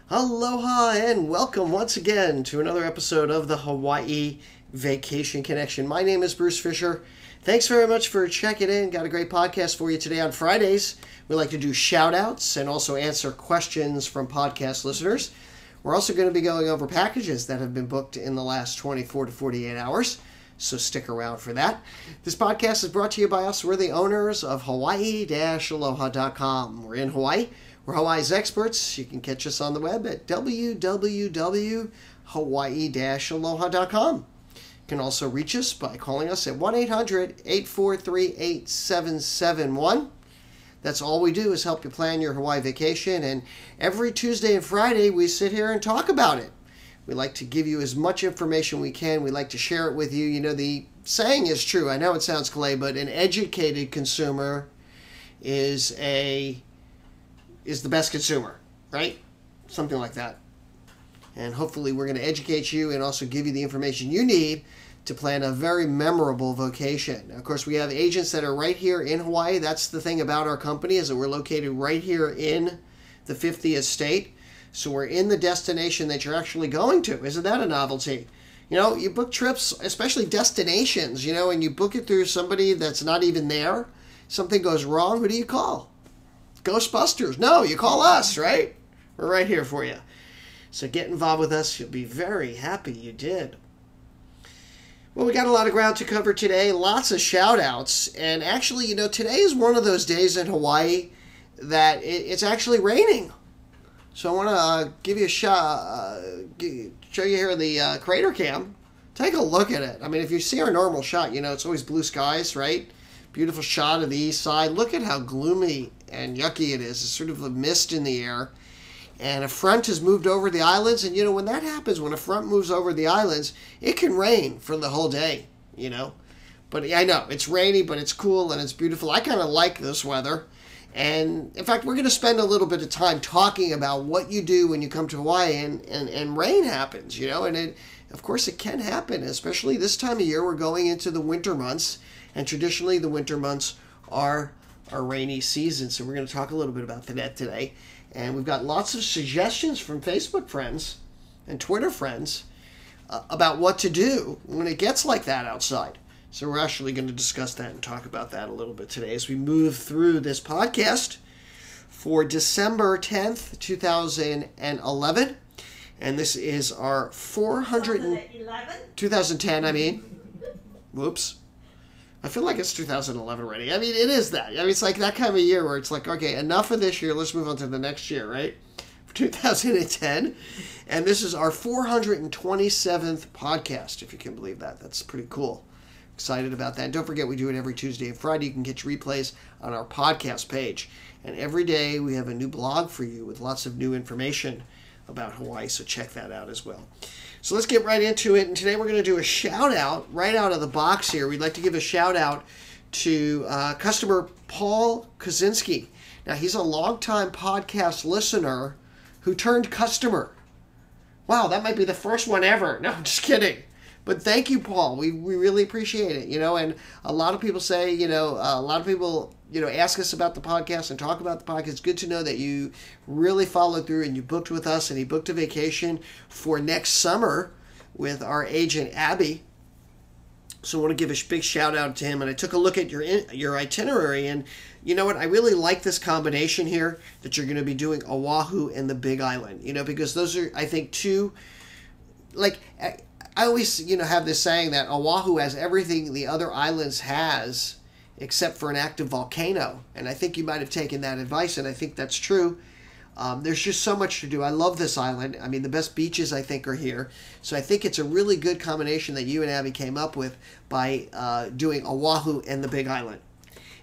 Aloha and welcome once again to another episode of the Hawaii Vacation Connection. My name is Bruce Fisher. Thanks very much for checking in. Got a great podcast for you today on Fridays. We like to do shout outs and also answer questions from podcast listeners. We're also going to be going over packages that have been booked in the last 24 to 48 hours. So stick around for that. This podcast is brought to you by us. We're the owners of Hawaii-Aloha.com. We're in Hawaii. We're Hawaii's experts. You can catch us on the web at www.hawaii-aloha.com. You can also reach us by calling us at 1-800-843-8771. That's all we do is help you plan your Hawaii vacation. And every Tuesday and Friday, we sit here and talk about it. We like to give you as much information we can. We like to share it with you. You know, the saying is true. I know it sounds cliche, but an educated consumer is the best consumer, right? Something like that. And hopefully we're going to educate you and also give you the information you need to plan a very memorable vacation. Now, of course, we have agents that are right here in Hawaii. That's the thing about our company, is that we're located right here in the 50th state. So we're in the destination that you're actually going to. Isn't that a novelty? You know, you book trips, especially destinations, you know, and you book it through somebody that's not even there. Something goes wrong, who do you call? Ghostbusters. No, you call us, right? We're right here for you. So get involved with us. You'll be very happy you did. Well, we got a lot of ground to cover today. Lots of shout-outs. And actually, you know, today is one of those days in Hawaii that it's actually raining. So I want to give you a shot, show you here the crater cam. Take a look at it. I mean, if you see our normal shot, you know, it's always blue skies, right? Beautiful shot of the east side. Look at how gloomy and yucky it is. It's sort of a mist in the air. And a front has moved over the islands. And, you know, when that happens, when a front moves over the islands, it can rain for the whole day, you know. But I know, it's rainy, but it's cool and it's beautiful. I kind of like this weather. And, in fact, we're going to spend a little bit of time talking about what you do when you come to Hawaii and rain happens, you know. And, of course, it can happen, especially this time of year. We're going into the winter months. And traditionally, the winter months are our rainy season. So we're going to talk a little bit about that today. And we've got lots of suggestions from Facebook friends and Twitter friends about what to do when it gets like that outside. So we're actually going to discuss that and talk about that a little bit today as we move through this podcast for December 10th, 2011. And this is our 2010, I mean. Whoops. I feel like it's 2011 already. I mean, it is that. I mean, it's like that kind of a year where it's like, okay, enough of this year. Let's move on to the next year, right? For 2010. And this is our 427th podcast, if you can believe that. That's pretty cool. Excited about that. And don't forget, we do it every Tuesday and Friday. You can get your replays on our podcast page. And every day we have a new blog for you with lots of new information about Hawaii. So check that out as well. So let's get right into it. And today we're going to do a shout out right out of the box here. We'd like to give a shout out to customer Paul Kaczynski. Now, he's a longtime podcast listener who turned customer. Wow, that might be the first one ever. No, I'm just kidding. But thank you, Paul. We really appreciate it, you know. And a lot of people say, you know, a lot of people, you know, ask us about the podcast and talk about the podcast. It's good to know that you really followed through and you booked with us, and he booked a vacation for next summer with our agent, Abby. So I want to give a big shout out to him. And I took a look at your itinerary, and you know what? I really like this combination here that you're going to be doing Oahu and the Big Island, you know, because those are, I think, two, like, I always, you know, have this saying that Oahu has everything the other islands has except for an active volcano. And I think you might have taken that advice, and I think that's true. There's just so much to do. I love this island. I mean, the best beaches, I think, are here. So I think it's a really good combination that you and Abby came up with by doing Oahu and the Big Island.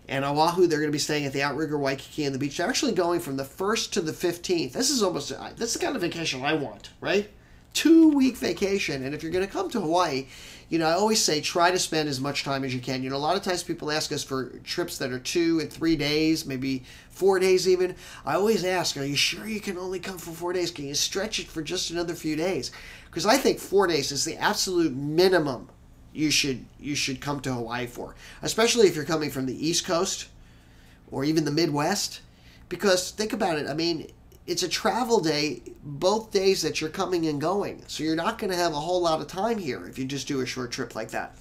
And Oahu, they're going to be staying at the Outrigger Waikiki and the beach. They're actually going from the 1st to the 15th. This is the kind of vacation I want, right? 2-week vacation. And if you're going to come to Hawaii, you know, I always say try to spend as much time as you can. You know, a lot of times people ask us for trips that are 2 and 3 days, maybe 4 days even. I always ask, are you sure you can only come for 4 days? Can you stretch it for just another few days? Because I think 4 days is the absolute minimum you should come to Hawaii for, especially if you're coming from the East Coast or even the Midwest. Because think about it, I mean, it's a travel day both days that you're coming and going. So you're not going to have a whole lot of time here if you just do a short trip like that.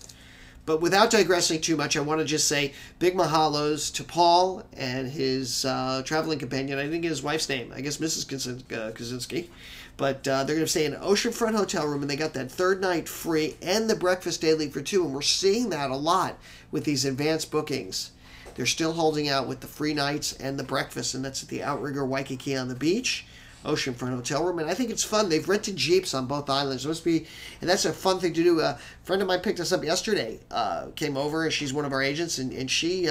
But without digressing too much, I want to just say big mahalos to Paul and his traveling companion. I didn't get his wife's name. I guess Mrs. Kaczynski. But they're going to stay in an oceanfront hotel room, and they got that third night free and the breakfast daily for two. And we're seeing that a lot with these advanced bookings. They're still holding out with the free nights and the breakfast, and that's at the Outrigger Waikiki on the beach, oceanfront hotel room. And I think it's fun. They've rented Jeeps on both islands. It must be, and that's a fun thing to do. A friend of mine picked us up yesterday. Came over, and she's one of our agents, and she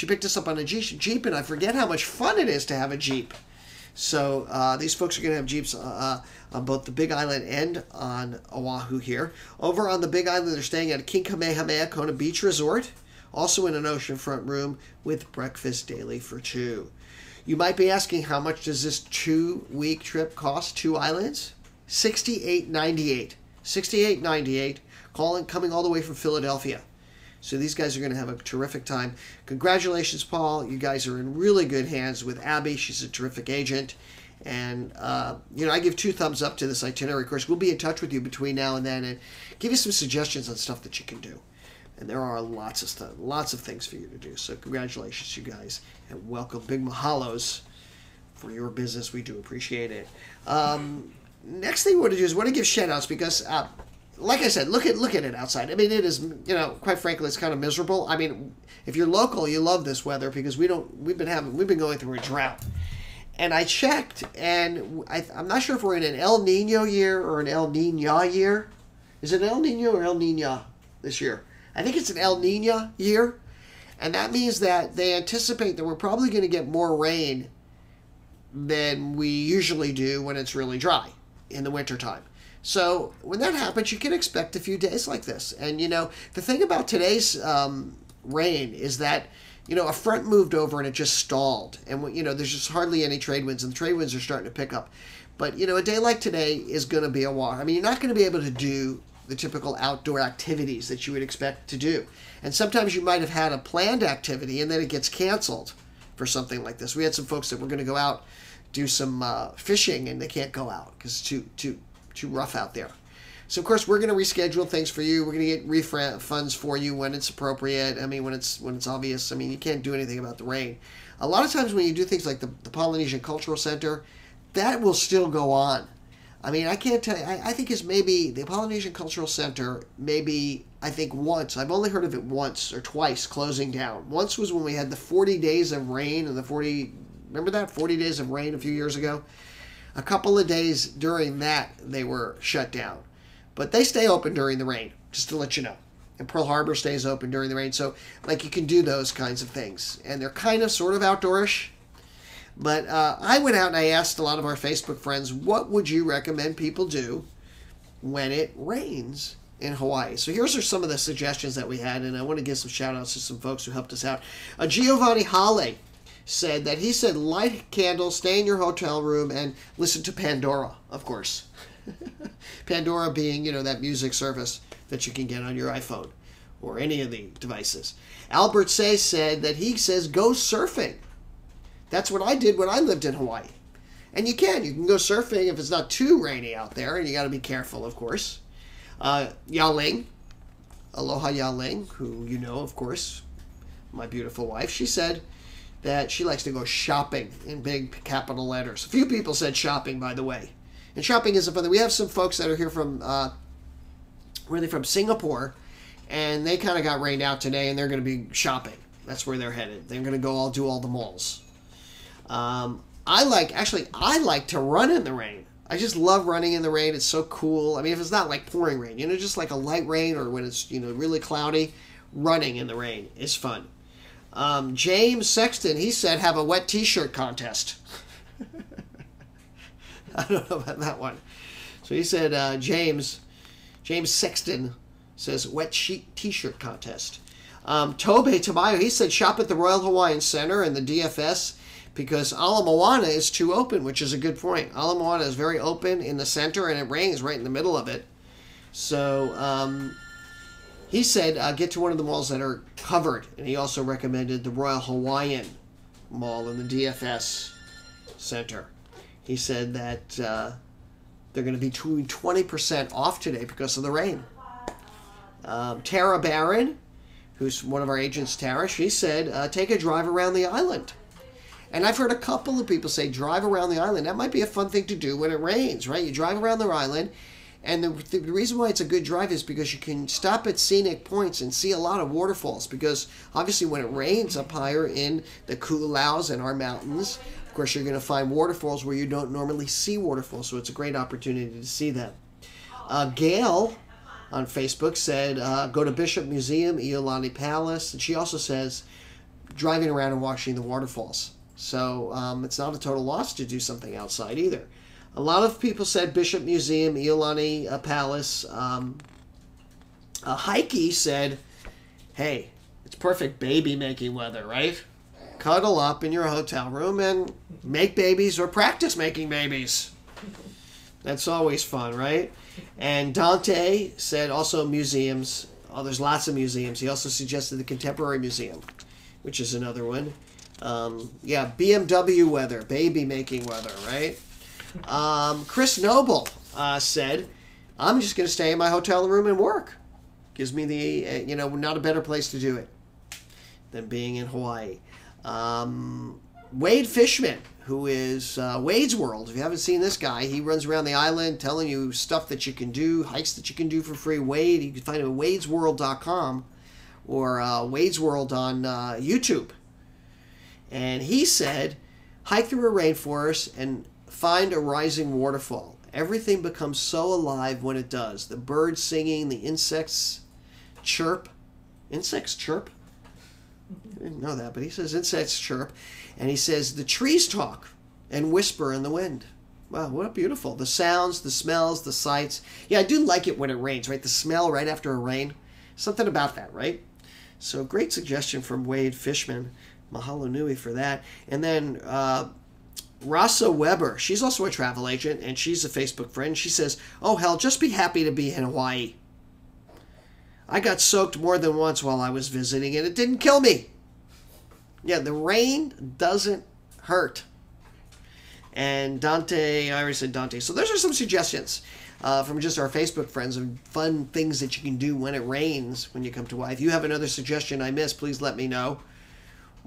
picked us up on a Jeep, and I forget how much fun it is to have a Jeep. So these folks are going to have Jeeps on both the Big Island and on Oahu here. Over on the Big Island, they're staying at King Kamehameha Kona Beach Resort, also in an oceanfront room with breakfast daily for two. You might be asking, how much does this 2-week trip cost, 2 islands? $68.98. $68.98, coming all the way from Philadelphia. So these guys are going to have a terrific time. Congratulations, Paul. You guys are in really good hands with Abby. She's a terrific agent. And, I give 2 thumbs up to this itinerary. Of course, we'll be in touch with you between now and then and give you some suggestions on stuff that you can do. And there are lots of things for you to do. So congratulations, you guys. And welcome. Big mahalos for your business. We do appreciate it. Next thing we want to do is give shout-outs because... like I said, look at it outside. I mean, it is, quite frankly, it's kind of miserable. I mean, if you're local, you love this weather because we've been going through a drought. And I checked, and I'm not sure if we're in an El Nino year or an El Nina year. Is it El Nino or El Nina this year? I think it's an El Nina year. And that means that they anticipate that we're probably going to get more rain than we usually do when it's really dry in the wintertime. So when that happens, you can expect a few days like this. And, the thing about today's rain is that, a front moved over and it just stalled. And, there's just hardly any trade winds, and the trade winds are starting to pick up. But, a day like today is going to be a walk. I mean, you're not going to be able to do the typical outdoor activities that you would expect to do. And sometimes you might have had a planned activity and then it gets canceled for something like this. We had some folks that were going to go out, do some fishing, and they can't go out because it's too rough out there. So, of course, we're going to reschedule things for you. We're going to get refunds for you when it's appropriate. I mean, when it's obvious. I mean, you can't do anything about the rain. A lot of times when you do things like the Polynesian Cultural Center, that will still go on. I mean, I can't tell you. I think it's maybe the Polynesian Cultural Center, I think once. I've only heard of it once or twice closing down. Once was when we had the 40 days of rain and remember that? 40 days of rain a few years ago? A couple of days during that, they were shut down. But they stay open during the rain, just to let you know. And Pearl Harbor stays open during the rain. So, you can do those kinds of things. And they're kind of sort of outdoorish. But I went out and I asked a lot of our Facebook friends, what would you recommend people do when it rains in Hawaii? So here's some of the suggestions that we had. And I want to give some shout-outs to some folks who helped us out. Giovanni Hale said light candles, stay in your hotel room, and listen to Pandora, of course. Pandora being, that music service that you can get on your iPhone or any of the devices. Albert Say said that he says go surfing. That's what I did when I lived in Hawaii. And you can go surfing if it's not too rainy out there, and you got to be careful, of course. Yaling, Aloha Yaling, who of course, my beautiful wife, she said that she likes to go shopping in big capital letters. A few people said shopping, by the way. And shopping isn't fun. We have some folks that are here from, from Singapore, and they kind of got rained out today, and they're going to be shopping. That's where they're headed. They're going to go do all the malls. I like to run in the rain. I just love running in the rain. It's so cool. I mean, if it's not like pouring rain, just like a light rain, or when it's, really cloudy, running in the rain is fun. James Sexton, he said, have a wet t-shirt contest. I don't know about that one. So he said, James Sexton says, wet sheet t-shirt contest. Tobe Tamayo, he said, shop at the Royal Hawaiian Center and the DFS because Ala Moana is too open, which is a good point. Ala Moana is very open in the center, and it rains right in the middle of it. So he said, get to one of the malls that are covered, and he also recommended the Royal Hawaiian Mall in the DFS Center. He said that they're going to be between 20% off today because of the rain. Tara Barron, who's one of our agents, Tara, she said, take a drive around the island. And I've heard a couple of people say drive around the island. That might be a fun thing to do when it rains, right? You drive around the island, and the reason why it's a good drive is because you can stop at scenic points and see a lot of waterfalls, because obviously when it rains up higher in the Kulaus and our mountains, of course you're going to find waterfalls where you don't normally see waterfalls, so it's a great opportunity to see them. Gail on Facebook said, go to Bishop Museum, Iolani Palace, and she also says driving around and watching the waterfalls. So it's not a total loss to do something outside either. A lot of people said Bishop Museum, Iolani Palace. Heike said, hey, it's perfect baby making weather, right? Cuddle up in your hotel room and make babies or practice making babies. That's always fun, right? And Dante said also museums. Oh, there's lots of museums. He also suggested the Contemporary Museum, which is another one. Yeah, BMW weather, baby making weather, right? Chris Noble said, I'm just going to stay in my hotel room and work. Gives me the, not a better place to do it than being in Hawaii. Wade Fishman, who is Wade's World. If you haven't seen this guy, he runs around the island telling you stuff that you can do, hikes that you can do for free. Wade, you can find him at wadesworld.com or Wade's World on YouTube. And he said, hike through a rainforest and find a rising waterfall. Everything becomes so alive when it does. The birds singing, the insects chirp. Insects chirp? I didn't know that, but he says insects chirp. And he says the trees talk and whisper in the wind. Wow, what beautiful. The sounds, the smells, the sights. Yeah, I do like it when it rains, right? The smell right after a rain. Something about that, right? So great suggestion from Wade Fishman. Mahalo nui for that. And then Rasa Weber, she's also a travel agent, and she's a Facebook friend. She says, oh, hell, just be happy to be in Hawaii. I got soaked more than once while I was visiting, and it didn't kill me. Yeah, the rain doesn't hurt. And Dante, I already said Dante. So those are some suggestions from just our Facebook friends of fun things that you can do when it rains when you come to Hawaii. If you have another suggestion I missed, please let me know.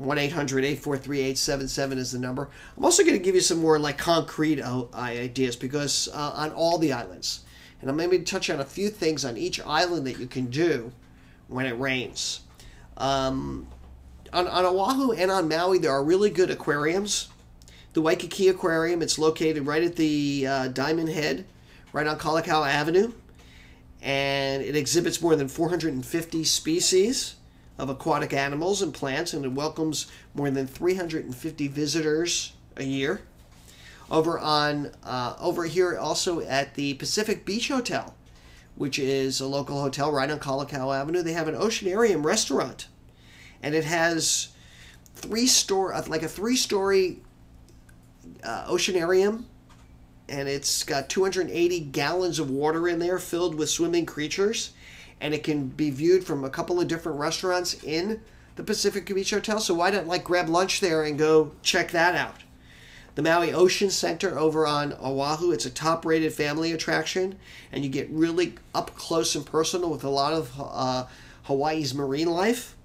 1-800-843-877 is the number. I'm also going to give you some more like concrete ideas because on all the islands. And I'm going to touch on a few things on each island that you can do when it rains. On Oahu and on Maui, there are really good aquariums. The Waikiki Aquarium, it's located right at the Diamond Head, right on Kalakaua Avenue. And it exhibits more than 450 species of aquatic animals and plants, and it welcomes more than 350 visitors a year. Over here also at the Pacific Beach Hotel, which is a local hotel right on Kalakaua Avenue, they have an Oceanarium restaurant, and it has like a three-story oceanarium, and it's got 280 gallons of water in there filled with swimming creatures. And it can be viewed from a couple of different restaurants in the Pacific Beach Hotel. So why not grab lunch there and go check that out? The Maui Ocean Center over on Oahu, it's a top-rated family attraction. And you get really up close and personal with a lot of Hawaii's marine life.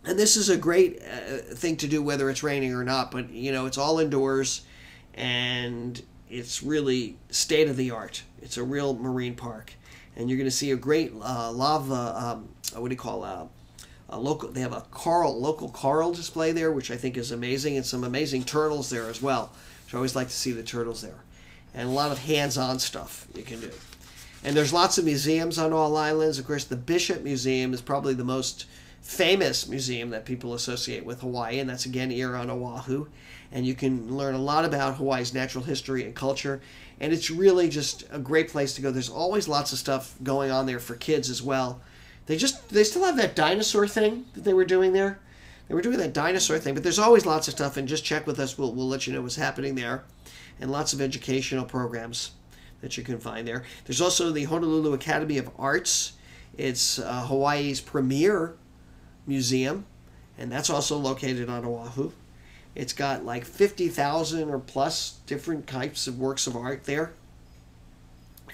And this is a great thing to do whether it's raining or not. But, it's all indoors. And it's really state-of-the-art. It's a real marine park. And you're going to see a great lava, local. They have a local coral display there, which I think is amazing, and some amazing turtles there as well. Which I always like to see the turtles there, and a lot of hands-on stuff you can do. And there's lots of museums on all islands. Of course, the Bishop Museum is probably the most famous museum that people associate with Hawaii, and that's again here on Oahu. And you can learn a lot about Hawaii's natural history and culture. And it's really just a great place to go. There's always lots of stuff going on there for kids as well. They still have that dinosaur thing that they were doing there. They were doing that dinosaur thing, but there's always lots of stuff, and just check with us. We'll let you know what's happening there. And lots of educational programs that you can find there. There's also the Honolulu Academy of Arts. It's Hawaii's premier museum, and that's also located on Oahu. It's got like 50,000 or plus different types of works of art there.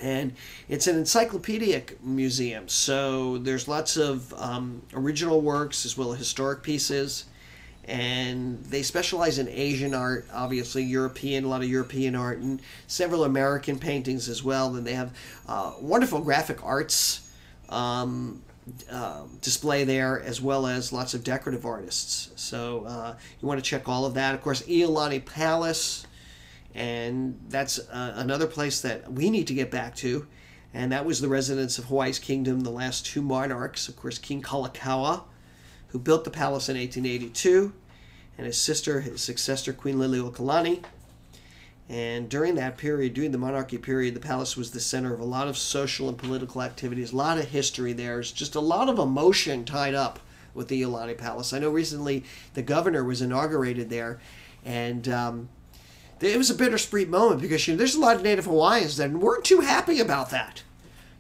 And it's an encyclopedic museum, so there's lots of original works as well as historic pieces. And they specialize in Asian art, obviously European, a lot of European art, and several American paintings as well. Then they have wonderful graphic arts display there, as well as lots of decorative artists. So you want to check all of that. Of course, Iolani Palace, and that's another place that we need to get back to. And that was the residence of Hawaii's kingdom, the last two monarchs. Of course, King Kalakaua, who built the palace in 1882, and his successor, Queen Liliuokalani. And during that period, during the monarchy period, the palace was the center of a lot of social and political activities, a lot of history there. There's just a lot of emotion tied up with the Iolani Palace. I know recently the governor was inaugurated there, and it was a bittersweet moment because there's a lot of Native Hawaiians that weren't too happy about that,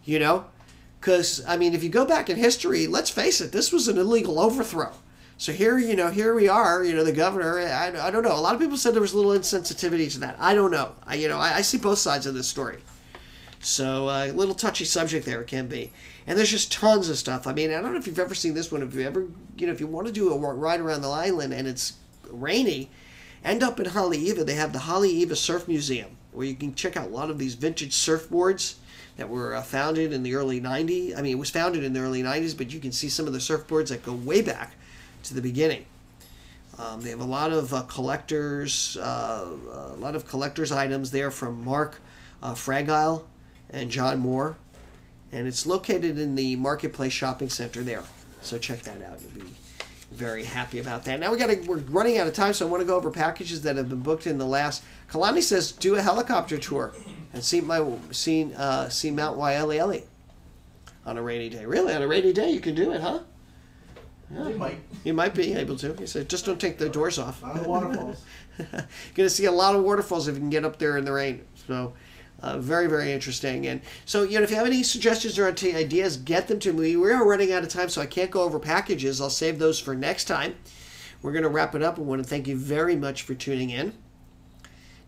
because, I mean, if you go back in history, let's face it, this was an illegal overthrow. So here, here we are, the governor, I don't know. A lot of people said there was a little insensitivity to that. I don't know. I see both sides of this story. So a little touchy subject there it can be. And there's just tons of stuff. I mean, I don't know if you've ever seen this one. If you ever, if you want to do a ride around the island and it's rainy, end up in Haleiwa. They have the Haleiwa Surf Museum, where you can check out a lot of these vintage surfboards that were founded in the early 90s. I mean, it was founded in the early 90s, but you can see some of the surfboards that go way back to the beginning. They have a lot of collectors items there from Mark Fragile and John Moore, and it's located in the Marketplace Shopping Center there. So check that out. You'll be very happy about that. Now we're running out of time, so I want to go over packages that have been booked in the last. Kalani says do a helicopter tour and see Mount Waialeale on a rainy day. Really, on a rainy day you can do it, huh? Yeah. You might be able to. He said, just don't take the doors off. On the waterfalls. You're going to see a lot of waterfalls if you can get up there in the rain. So, very, very interesting. And so, if you have any suggestions or ideas, get them to me. We are running out of time, so I can't go over packages. I'll save those for next time. We're going to wrap it up. I want to thank you very much for tuning in.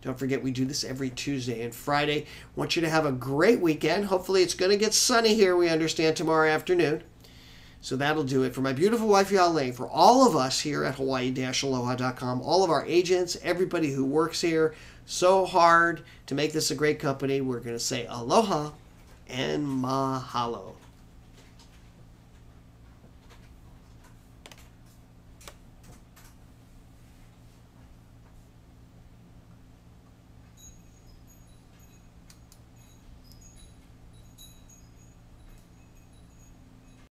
Don't forget, we do this every Tuesday and Friday. I want you to have a great weekend. Hopefully, it's going to get sunny here, we understand, tomorrow afternoon. So that'll do it. For my beautiful wife, Yale, for all of us here at Hawaii-Aloha.com, all of our agents, everybody who works here so hard to make this a great company, we're going to say aloha and mahalo.